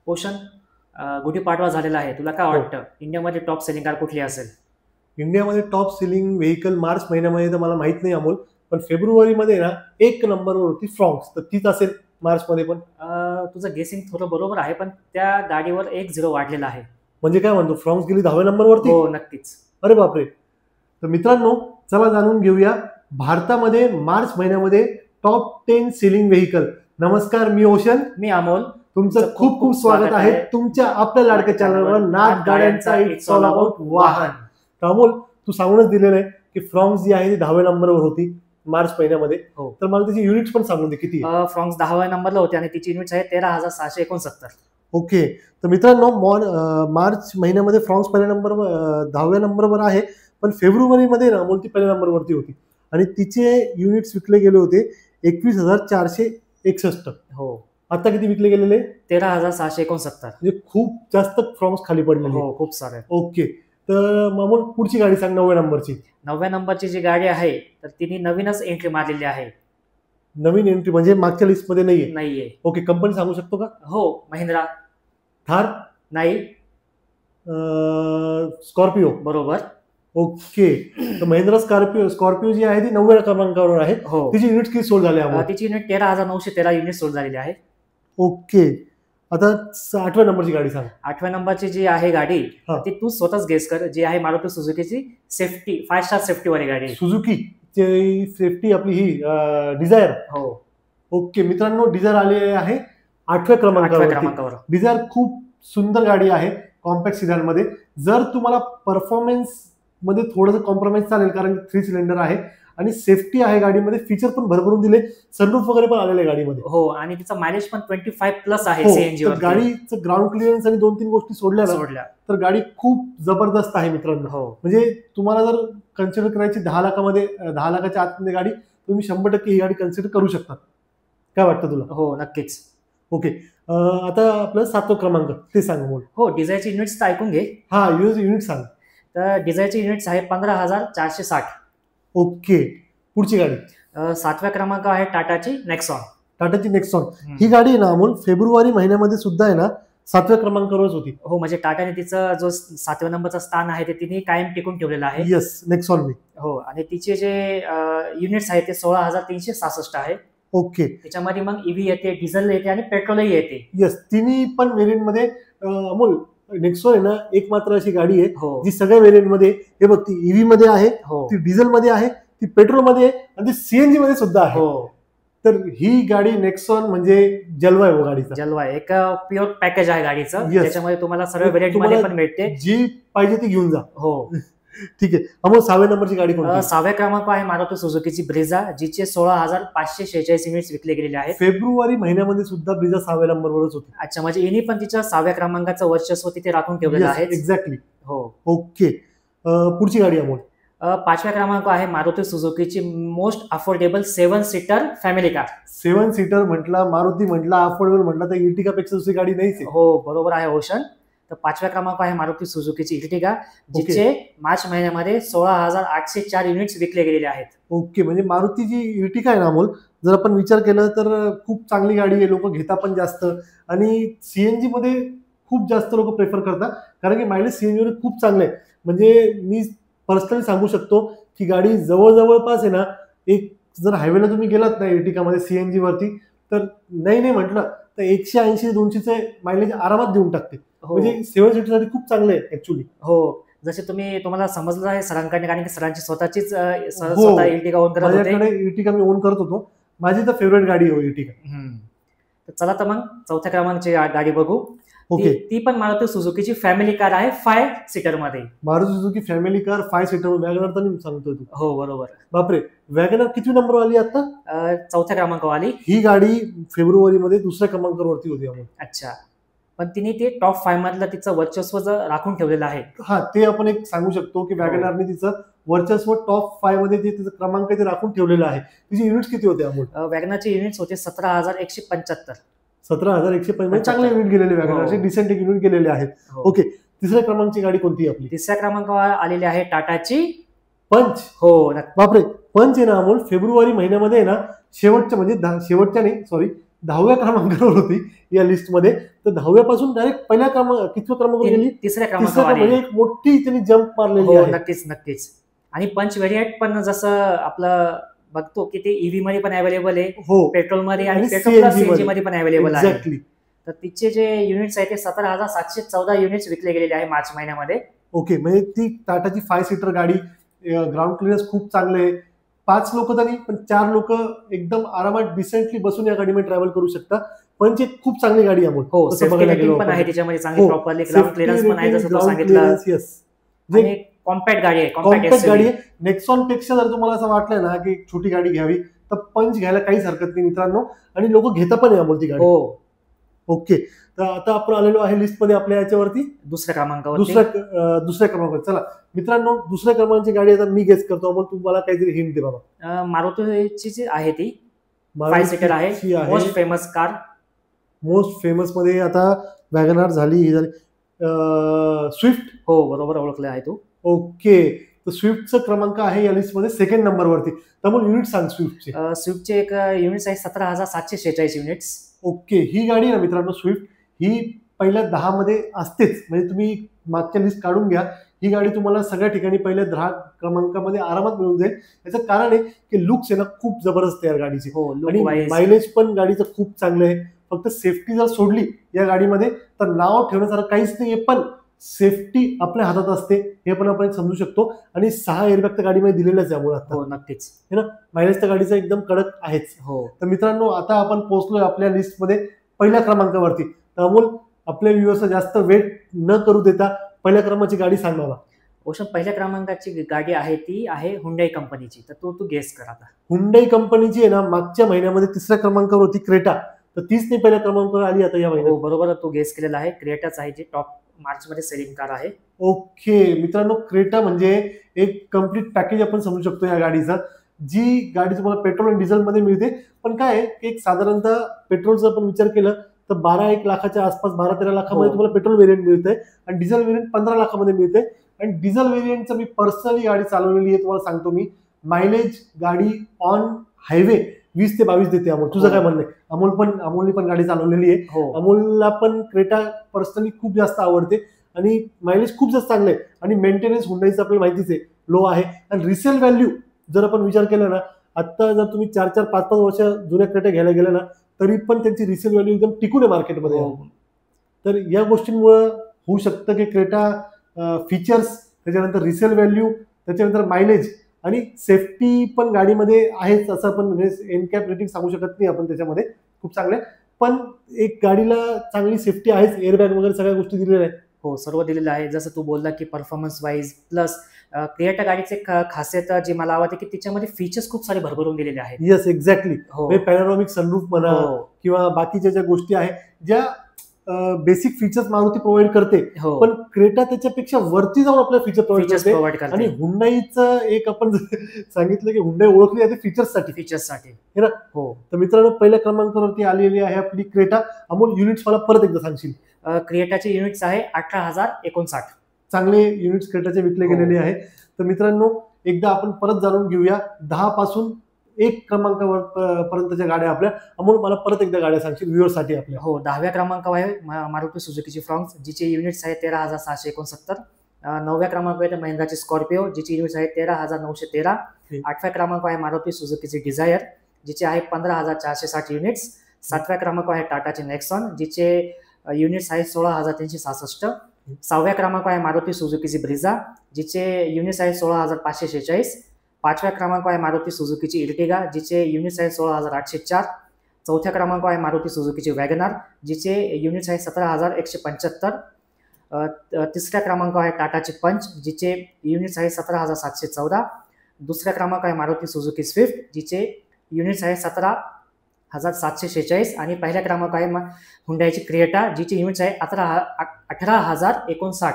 पोषण गुढीपाडवा झालेला आहे. तुला काय हो. वाटतं इंडियामध्ये टॉप सेलिंग कार कुठली असेल? इंडियामध्ये टॉप सेलिंग व्हेकल मार्च महिन्यामध्ये तर मला माहित नाही अमोल, पण फेब्रुवारीमध्ये ना एक नंबरवर होती फ्रॉन्क्स, तर तीच असेल मार्चमध्ये पण. तुझं गेसिंग थोडं बरोबर आहे, पण त्या गाडीवर 1-0 वाढलेला आहे. म्हणजे काय म्हणतो, फ्रॉन्क्स गेली 10व्या नंबरवरती? हो, नक्कीच. अरे बापरे. तर मित्रांनो, चला जाणून घेऊया भारतामध्ये मार्च महिन्यामध्ये टॉप 10 सेलिंग व्हेकल. नमस्कार, मी ओशन. मी अमोल. तुमचं खूप खूप स्वागत आहे तुमच्या आपल्या लाडक्या चॅनलवर नाद गाड्यांचा इट्स ऑल अबाउट वाहन. तर अमोल, तू सांगूनच दिलेलं आहे की फ्रॉन्क्स जी आहे ती 10व्या नंबरवर होती मार्च महिन्यामध्ये. हो. तर मला त्याची युनिट्स पण सांगून दे किती आहे. फ्रॉन्क्स 10व्या नंबरला होती आणि तिची युनिट्स आहे 13,669. ओके. तर मित्रांनो, मार्च महिन्यामध्ये फ्रॉन्क्स पहिल्या नंबर 10व्या नंबरवर आहे, पण फेब्रुवारीमध्ये ना अमोल ती पहिल्या नंबरवरती होती आणि तिचे युनिट्स विकले गेले होते 21,461. हो. आता किती विकले गेलेले? 13,669. म्हणजे खूप जास्त फ्रॉन्क्स खाली पडलेले. हो, खूप सारे. ओके. तर मग पुढची गाडी सांग 9व्या नंबरची. 9व्या नंबरची जी गाडी आहे तर तिने नवीनच एंट्री मारलेली आहे. नवीन एंट्री म्हणजे मागच्या लिस्ट मध्ये नाहीये. ओके. कंपनी सांगू शकतो का? हो, महिंद्रा. थार नाही. स्कॉर्पिओ. बरोबर. ओके. तर महिंद्रा स्कॉर्पिओ जी आहे ती 9व्या क्रमांकावर आहे. हो. तिची युनिट किती सोल्ड झाले? तिची युनिट 13,913 युनिट सोल्ड झालेली आहे. ओके. आता 8व्या नंबरची गाडी सांग. 8व्या नंबरची जी आहे गाडी ती तू स्वतःच गेस कर, जी आहे मारुती सुझुकीची सेफ्टी 5 स्टार सेफ्टी वाली गाडी. सुझुकी सेफ्टी आपली ही डिझायर. हो. ओके मित्रांनो, डिझायर आली आहे 8व्या क्रमांकावर. डिझायर खूप सुंदर गाडी आहे कॉम्पॅक्ट सिडॅन मध्ये. जर तुम्हाला परफॉर्मन्स मध्ये थोडंसं कॉम्प्रोमाइज चालेल, कारण 3 सिलेंडर आहे आणि सेफ्टी आहे गाडीमध्ये, फीचर पण भरभरून दिले, सनरूफ वगैरे पण आलेले गाडीमध्ये. हो, आणि तिचा मायलेज पण 25+ आहे सीएनजी वर. गाडीचं ग्राउंड क्लिअरन्स आणि 2-3 गोष्टी सोडल्या तर गाडी खूप जबरदस्त आहे मित्रांनो. हो. म्हणजे तुम्हाला जर कन्सिडर करायची 10 लाखामध्ये, 10 लाखाच्या आतमध्ये गाडी, तुम्ही 100% ही गाडी कन्सिडर करू शकता. काय वाटतं तुला? हो, नक्कीच. ओके. आता आपलं 7वं क्रमांक ते सांग बोल. हो, डिझायरची युनिट्स तर ऐकून घे. हा, युनिट सांग. तर डिझायरची युनिट्स आहे 15,460. ओके. पुढची गाडी 7व्या क्रमांक आहे टाटाची नेक्सॉन. टाटाची नेक्सॉन ही गाडी आहे ना अमोल, फेब्रुवारी महिन्यामध्ये सुद्धा आहे ना 7व्या क्रमांकावरच होती. हो, म्हणजे टाटाने तिचं जो 7व्या नंबरचं स्थान आहे ते तिने कायम टिकून ठेवलेलं आहे. येस, नेक्सॉनने. हो, आणि तिचे जे युनिट्स आहेत ते 16,366 आहे. ओके. त्याच्यामध्ये मग ईव्ही येते, डिझेल येते आणि पेट्रोलही येते. येस, तिन्ही पण व्हेरियंट मध्ये. अमोल, नेक्सॉन आहे ना एक मात्र अशी गाडी आहे हो. जी सगळ्या व्हेरियंट मध्ये, हे बघ, ती ईव्ही मध्ये आहे, हो, ती डिझेल मध्ये आहे, ती पेट्रोल मध्ये आहे आणि ती सीएनजी मध्ये सुद्धा आहे. हो. तर ही गाडी नेक्सॉन म्हणजे जलवा आहे. गाडीचा जलवा आहे, एक प्युअर पॅकेज आहे गाडीचं. Yes. त्याच्यामध्ये तुम्हाला सर्व व्हेरियंट मध्ये पण मिळते, जी पाहिजे ती घेऊन जा. हो. ठीक आहे. अमोल, 6व्या नंबरची गाडी कोणती? 6व्या क्रमांक आहे मारुती सुझुकीची ब्रिझा, जिचे 16,546 युनिट्स विकले गेलेले आहेत. फेब्रुवारी महिन्यामध्ये सुद्धा ब्रिझा 6व्या नंबरवरच होती. अच्छा, म्हणजे यांनी पण तिच्या 6व्या क्रमांकाचं वर्चस्व तिथे राखून ठेवलेलं आहे. एक्झॅक्टली. हो. ओके. पुढची गाडी अमोल. 5व्या क्रमांक आहे मारुती सुझुकीची most affordable 7 seater family car. 7 seater म्हटला, मारुती म्हटला, अफोर्डेबल म्हटला, तर इर्टिगा पेक्षा दुसरी गाडी नाहीच आहे. हो, बरोबर आहे ओशन. तर 5व्या क्रमांक आहे मारुती सुझुकीची इर्टिगा, जिचे मार्च महिन्यामध्ये 16,804 युनिट्स विकले गेलेले आहेत. ओके. म्हणजे मारुतीची इर्टिगा आहे ना अमोल, जर आपण विचार केला तर खूप चांगली गाडी आहे, लोक घेता पण जास्त, आणि सीएनजी मध्ये खूप जास्त लोक प्रेफर करतात, कारण की मायलेज सीएनजी मध्ये खूप चांगलं आहे. म्हणजे मी पर्सनली सांगू शकतो की गाडी जवळपास आहे ना, एक जर हायवेला तुम्ही गेलात ना इर्टिगा मध्ये सीएनजी वरती, तर नाही म्हटलं तर 180-200चे मायलेज आरामात देऊन टाकते. म्हणजे 7 सीटरसाठी खूप चांगलं आहे ऍक्च्युली. हो, जसे तुम्हाला समजलं आहे सरांकडे, कारण की सरांची स्वतःचीच स्वतः इर्टिगा ओन करत होते. माझ्याकडे इर्टिगा मी ओन करत होतो, माझी तर फेवरेट गाडी आहे इर्टिगा. तर चला तर मग 4थ्या क्रमांकाची गाडी बघू. ओके. ती पण मारुती सुझुकीची फॅमिली कार आहे 5 सीटर मध्ये. Maruti Suzuki family car 5 seater. WagonR तर नाही सांगतोय तू? हो, बरोबर. बापरे. वॅगनर किती नंबर आली आता? 4थ्या क्रमांकावर आली. ही गाडी फेब्रुवारी मध्ये 2ऱ्या क्रमांकावरती होती अमोल. अच्छा, पण तिने ते टॉप 5 मधलं तिचं वर्चस्व राखून ठेवलेलं आहे. हा, ते आपण एक सांगू शकतो की वॅगनरने तिचं वर्चस्व टॉप 5 मध्ये जे तिचं क्रमांक ते राखून ठेवलेलं आहे. तिची युनिट्स किती होते अमोल? वॅगनरचे युनिट्स होते 17,175. 17,175. चांगले युनिट गेलेले वॅगनरचे, डिसेंट युनिट गेलेले आहेत. ओके. 3ऱ्या क्रमांकाची गाडी कोणती आपली? 3ऱ्या क्रमांकावर आलेली आहे टाटाची पंच. हो. बापरे. पंच आहे ना अमोल, फेब्रुवारी महिन्यामध्ये आहे ना, शेवटच्या म्हणजे शेवटच्या नाही, सॉरी, 10व्या क्रमांकावर होती या लिस्टमध्ये. तर 10व्यापासून डायरेक्ट पहिल्या कितव्या क्रमांकावर गेली? तिसऱ्या तिसऱ्या क्रमांकावर म्हणजे एक मोठी त्यांनी जम्प मारलेली हो आहे. नक्कीच. आणि पंच व्हेरियंट पण जसं आपलं बघतो की ते ईव्ही मध्ये पण अवेलेबल आहे, हो, पेट्रोल मध्ये आणि आणि पेट्रोल प्लस CNG सीएनजी मध्ये पण अवेलेबल आहे. एक्झॅक्टली. तर तिचे जे युनिट्स आहेत ते 17,714 युनिट्स विकले गेलेले आहे मार्च महिन्यामध्ये. ओके, म्हणजे ती टाटाची 5 सीटर गाडी, ग्राउंड क्लिअरन्स खूप चांगले आहे. 5 लोक तरी, पण 4 लोक एकदम आरामात डिसेंटली बसून या गाडीमध्ये ट्रॅव्हल करू शकता. पण एक खूप चांगली गाडी आहे. हो, सेफ्टी रेटिंग पण आहे त्याच्यामध्ये चांगली, प्रॉपरली ग्राउंड क्लिअरन्स पण आहे जसं तो सांगितलं. यस, जे कॉम्पॅक्ट गाडी आहे, कॉम्पॅक्ट गाडी आहे. नेक्सॉन पेक्षा जर तुम्हाला असं वाटलं ना की एक छोटी गाडी घ्यावी, तर पंच घ्यायला काहीच हरकत नाही मित्रांनो, आणि लोक घेता पण आहे ती गाडी. हो. ओके, तर आता आपण आलेलो आहे लिस्ट मध्ये आपल्या याच्यावरती दुसऱ्या क्रमांकावर. दुसऱ्या क्रमांकावर. चला मित्रांनो, दुसऱ्या क्रमांकाची गाडी आता मी गेस करतो, मग तुम्हाला काहीतरी हिंट दे बाबा. मारुतीची जी आहे ती 5 सीटर आहे, most famous car. Most famous मध्ये आता वॅगनार झाली, ही झाली, स्विफ्ट. हो, बरोबर ओळखलं आहे तू. ओके, तर स्विफ्टचा क्रमांक आहे या लिस्ट मध्ये सेकंड नंबरवरती. त्यामुळे युनिट सांग स्विफ्टचे. स्विफ्टचे एक युनिट्स आहे 17,746 युनिट्स. ओके, ही गाडी ना मित्रांनो स्विफ्ट, ही पहिल्या 10 मध्ये असतेच. म्हणजे तुम्ही मागच्या लिस्ट काढून घ्या, ही गाडी तुम्हाला सगळ्या ठिकाणी पहिल्या 10 क्रमांकामध्ये आरामात मिळून जाईल. याचं कारण आहे की लुक्स आहे ना खूप जबरदस्त आहे गाडीची, आणि मायलेज पण गाडीचं खूप चांगलं आहे. फक्त सेफ्टी जर सोडली या गाडीमध्ये तर नाव ठेवण्यासारखं काहीच नाहीये, पण सेफ्टी आपल्या हातात असते हे पण आपण समजू शकतो. आणि 6 एअरबॅग तर गाडीमध्ये दिलेल्याच आहे अमोल आता. हो नक्कीच, है ना. मायलेज तर गाडीचा एकदम कडक आहेच. हो. तर मित्रांनो, आता आपण पोहोचलोय आपल्या लिस्टमध्ये पहिल्या क्रमांकावरती. तर अमोल, आपल्या व्ह्यूअर्सला जास्त वेट न करू देता पहिल्या क्रमांकाची गाडी सांग मला. ओशन, पहिल्या क्रमांकाची गाडी आहे ती आहे हुंडई कंपनीची. तर तू गेस कर आता. हुंडई कंपनीची आहे ना, मागच्या महिन्यामध्ये 3ऱ्या क्रमांकावर होती क्रेटा, तर तीच नाही पहिल्या क्रमांकावर आली आता या महिन्यात. हो बरोबर, तू गेस केलेला आहे. क्रेटाच आहे जी टॉप मार्च मध्ये सेलिंग कार आहे. ओके मित्रांनो, क्रेटा म्हणजे एक कम्प्लीट पॅकेज आपण समजू शकतो या गाडीचा. जी गाडी तुम्हाला पेट्रोल आणि डिझेल मध्ये मिळते, पण काय आहे की एक साधारणतः पेट्रोलचा आपण विचार केलं तर 12-1 लाखाच्या आसपास, 12-13 लाखामध्ये तुम्हाला पेट्रोल व्हेरियंट मिळतंय, आणि डिझेल व्हेरियंट 15 लाखामध्ये मिळते. आणि डिझेल व्हेरियंटचं मी पर्सनली गाडी चालवलेली आहे, तुम्हाला सांगतो मी. मायलेज गाडी ऑन हायवे 20 ते 22 देते. अमोल, तुझं काय म्हणणं आहे? अमोलनी पण गाडी चालवलेली आहे. अमोलला पण क्रेटा पर्सनली खूप जास्त आवडते, आणि मायलेज खूप जास्त चांगलं आहे, आणि मेंटेनन्स हुंडाईचं आपल्याला माहितीच आहे लो आहे. आणि रिसेल व्हॅल्यू जर आपण विचार केला ना, आता जर तुम्ही 4-4, 5-5 वर्ष जुन्या क्रेटा घ्यायला गेला ना, तरी पण त्यांची रिसेल व्हॅल्यू एकदम टिकून आहे मार्केटमध्ये. तर या गोष्टींमुळे होऊ शकतं की क्रेटा फीचर्स, त्याच्यानंतर रिसेल व्हॅल्यू, त्याच्यानंतर मायलेज आणि सेफ्टी पण गाडीमध्ये आहेच, असं आपण एनकॅप रेटिंग सांगू शकत नाही आपण त्याच्यामध्ये. खूप चांगलं आहे, पण एक गाडीला चांगली सेफ्टी आहेच, एअरबॅग वगैरे सगळ्या गोष्टी दिलेल्या आहेत. हो, सर्व दिलेलं आहे. जसं तू बोलला की परफॉर्मन्स वाईज प्लस क्रिएटा गाडीचे खासियत जी मला आवडते की त्याच्यामध्ये फीचर्स खूप सारे भरभरून दिलेले आहेत. Yes, exactly. पॅनोरामिक सनरूफ म्हणा, किंवा बाकीच्या ज्या गोष्टी आहेत ज्या बेसिक फीचर्स मारुती प्रोव्हाइड करते, पण क्रेटा त्याच्यापेक्षा वरती जाऊन आपल्याला फीचर प्रोव्हाइड करते. आणि हुंडाईचं एक आपण सांगितलं की हुंडाई ओळखली जाते फीचर्ससाठी. हो, तर मित्रांनो, पहिल्या क्रमांकावरती आलेली आहे आपली क्रेटा. अमोल, युनिट्स मला परत एकदा सांगशील? क्रिएटाचे युनिट्स आहे 18,059. चांगले युनिट्स क्रेटाचे विकले गेलेले आहे. तर मित्रांनो, एकदा आपण परत जाणून घेऊया 10 पासून 1 क्रमांकावर पर्यंतच्या गाड्या आपल्या. अमोल, मला परत एकदा गाड्या सांगशील व्ह्यूअर्ससाठी आपल्या? हो, 10व्या क्रमांकावर आहे मारुती सुझुकीची फ्रॉन्क्स, जिचे युनिट्स आहे 13,669. 9व्या क्रमांकावर आहे महिंद्राची स्कॉर्पिओ, जिची युनिट्स आहे 13,913. 8व्या क्रमांकावर आहे मारुती सुझुकीची डिझायर, जिचे आहे 15,460 युनिट्स. 7व्या क्रमांकावर आहे टाटाची नेक्सॉन, जिचे युनिट्स आहे 16,366. 6व्या क्रमांकावर आहे मारुती सुझुकीची ब्रिझा, जिचे युनिट्स आहे 16,546. 5व्या क्रमांकावर आहे मारुती सुझुकीची इर्टिगा, जिचे युनिट्स आहे 16,804. 4थ्या क्रमांकावर आहे मारुती सुझुकीची वॅगनार, जिचे युनिट्स आहे 17,175. 3ऱ्या क्रमांकावर आहे टाटाची पंच, जिचे युनिट्स आहे 17,714. 2ऱ्या क्रमांकावर आहे मारुती सुझुकी स्विफ्ट, जिचे युनिट्स आहे 17,746. आणि पहिल्या क्रमांकावर आहे हुंडाईची क्रिएटा, जिची युनिट्स आहे 18,059.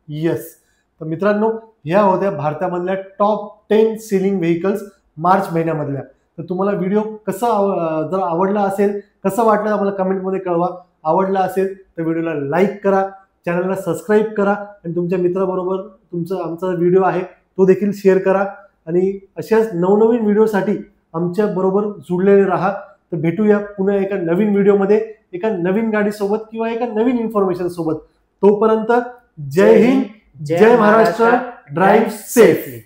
येस, तर मित्रांनो, ह्या होत्या भारतामधल्या टॉप 10 सेलिंग व्हेकल्स मार्च महिन्यामधल्या. तर तुम्हाला व्हिडिओ कसा जर आवडला असेल, कसं वाटलं आम्हाला कमेंटमध्ये कळवा. आवडला असेल तर व्हिडिओला लाईक करा, चॅनलला सबस्क्राईब करा, आणि तुमच्या मित्राबरोबर आमचा व्हिडिओ आहे तो देखील शेअर करा. आणि अशाच नवनवीन व्हिडिओसाठी आमच्या बरोबर जुळलेले राहा. तर भेटूया पुन्हा एका नवीन व्हिडिओमध्ये, एका नवीन गाडीसोबत किंवा एका नवीन इन्फॉर्मेशन सोबत. तोपर्यंत जय हिंद, जय महाराष्ट्र, ड्राईव्ह सेफली.